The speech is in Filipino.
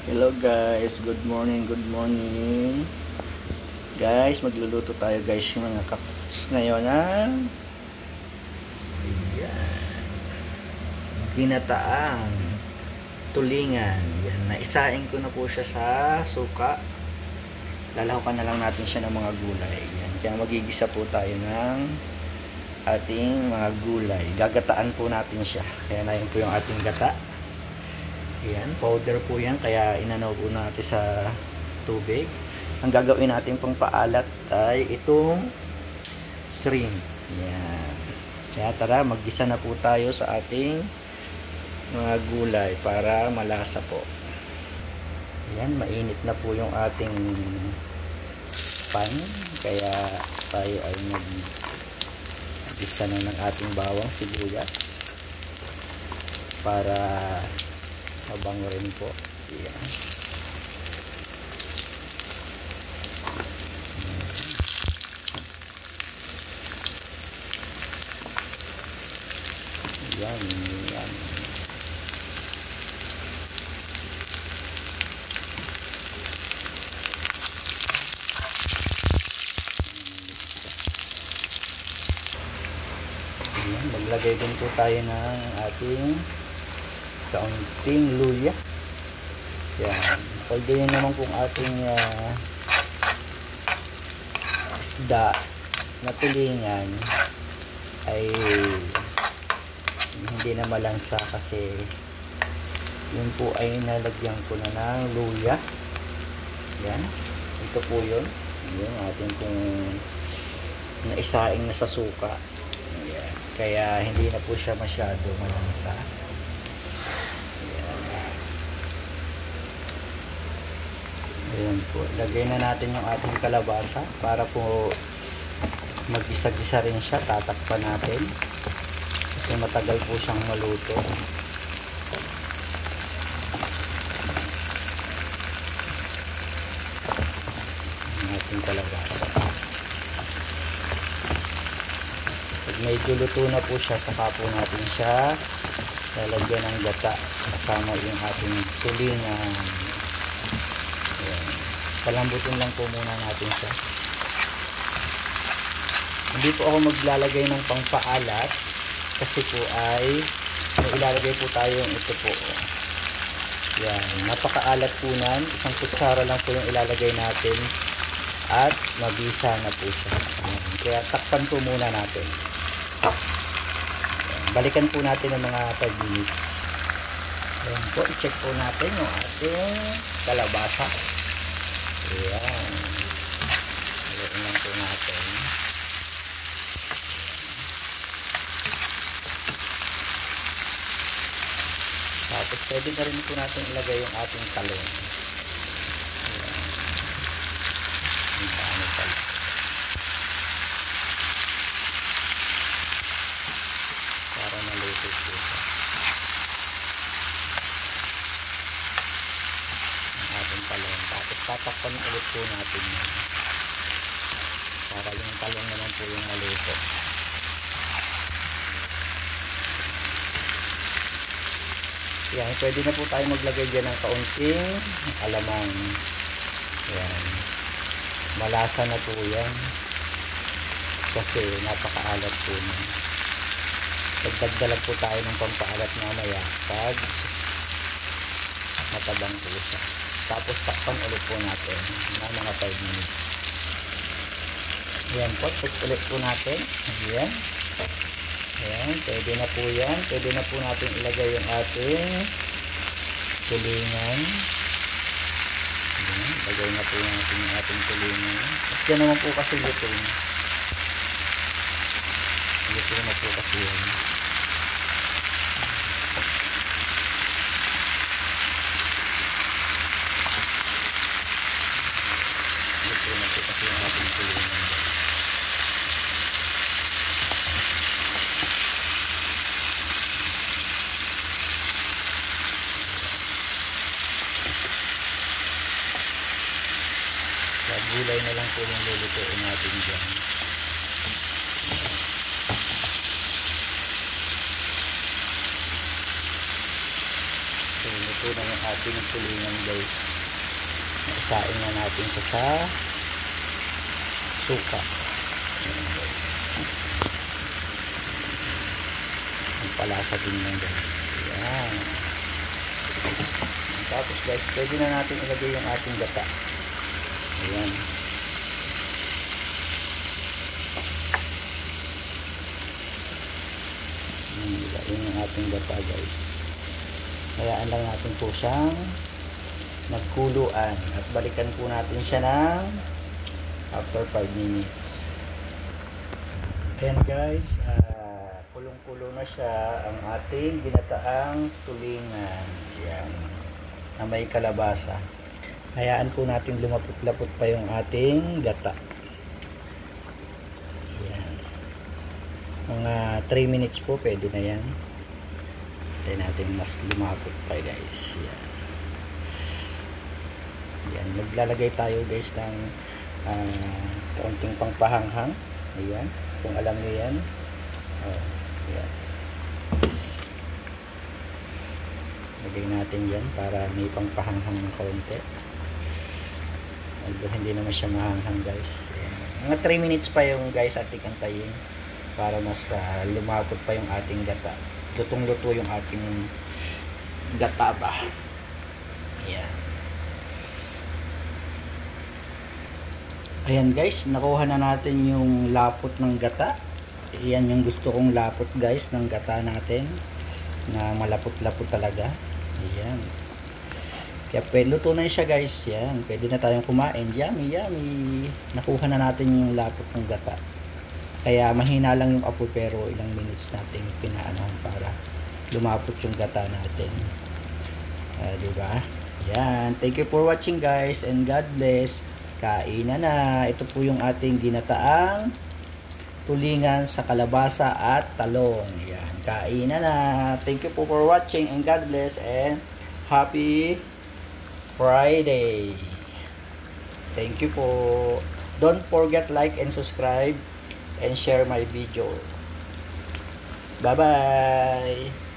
Hello guys, good morning, good morning. Guys, magluluto tayo guys mga kaps ngayon ng ginataang tulingan. Yan, naisain ko na po siya sa suka. Lalahukan na lang natin siya ng mga gulay. Yan, kaya magigisa po tayo ng ating mga gulay. Gagataan po natin siya. Kaya na yun po yung ating gata. Yan, powder po yan, kaya inanaw po natin sa tubig. Ang gagawin natin pang paalat ay itong shrimp. Yan. Kaya tara, maggisa na po tayo sa ating mga gulay para malasa po. Yan, mainit na po yung ating pan. Kaya tayo ay maggisa na ng ating bawang sibuyas para mabango rin po. Yan. Yan, yan. Yan, maglagay din po tayo ng ating kaunting luya. Yan. Although yun naman kung ating isda na tulingan ay hindi na malansa kasi yun po ay nalagyan ko na ng luya. Yan. Ito po yun. Yung ating kung naisaing na sa suka. Yan. Kaya hindi na po siya masyado malansa. Ayan po, lagay na natin yung ating kalabasa para po mag-isa-gisa rin siya. Tatakpan natin kasi matagal po siyang maluto. Ang ating kalabasa. Pag medyo luto na po siya, saka po natin siya lalagyan ng gata kasama yung ating tulingan. Palambutin lang po muna natin siya. Hindi po ako maglalagay ng pangpaalat kasi po ay may ilalagay po tayong ito po. Yan, napakaalat po nan. Isang kutsara lang po yung ilalagay natin at mabisa na po siya. Yan. Kaya takpan po muna natin. Yan. Balikan po natin ng mga 5 minutes. Yan po, i-check po natin yung ating kalabasa. Ayan. Ayan lang po natin. Tapos pwede na rin po natin ilagay yung ating talong. Ayan. Ang dami pala. Para maluto po siya. Ating talong. Tapos tatakpan ulit po natin yun. Para yung talong naman po yung maluto. Yan, pwede na po tayo maglagay dyan ng kaunting alamang. Yan. Malasa na po yan. Kasi napakaalat po na. Pagdagdalag po tayo ng pampaalat mamaya pag matabang po siya. Tapos takpan ulit po natin ng mga 5 minutes. Ayan po, check ulit po natin. Ayan. Ayan, pwede na po yan. Pwede na po natin ilagay yung ating tulingan. Ayan, lagay na po natin yung ating tulingan. At yan naman po kasi luto. Luto na po kasi yan. Luto na po kasi yung ating tulingan. Gulay na lang po yung lulutuin natin dyan. Sulit luto na yung ating tulingan guys. Naisain na natin siya sa suka. Ang palasa din yan guys. Yan. Tapos guys, pwede na natin ilagay yung ating gata. Ayan. Ilagay yung ating gata guys. Hayaan lang natin po siyang magkuluan. At balikan po natin siya ng after 5 minutes. Ayan guys, kulong-kulo na siya ang ating ginataang tulingan. Ayan. Na may kalabasa. Hayaan po natin lumapot-lapot pa yung ating gata. Ayan. Mga 3 minutes po, pwede na yan. Hintayin natin mas lumapot pa guys. Ayan. Ayan. Maglalagay tayo guys ng kaunting pangpahanghang. Ayan. Kung alam nyo yan. Ayan. Lagay natin yan para may pangpahanghang ng kaunti. Although hindi naman siya mahanghang guys. Ayan. Mga 3 minutes pa yung guys ating antayin para mas lumapot pa yung ating gata. Lutong-luto yung ating gata ba. Ayan. Ayan guys, nakuha na natin yung lapot ng gata. Ayan yung gusto kong lapot guys ng gata natin. Na malapot-lapot talaga. Ayan. Kaya pwede luto na siya guys. Yan. Pwede na tayong kumain. Yummy, yummy. Nakuha na natin yung lapot ng gata. Kaya mahina lang yung apoy pero ilang minutes natin pinaanohan para lumapot yung gata natin. Diba? Yan. Thank you for watching guys and God bless. Kainan na. Ito po yung ating ginataang tulingan sa kalabasa at talong. Yan. Kainan na. Thank you po for watching and God bless and happy Friday. Thank you po. Don't forget like and subscribe and share my video. Bye bye.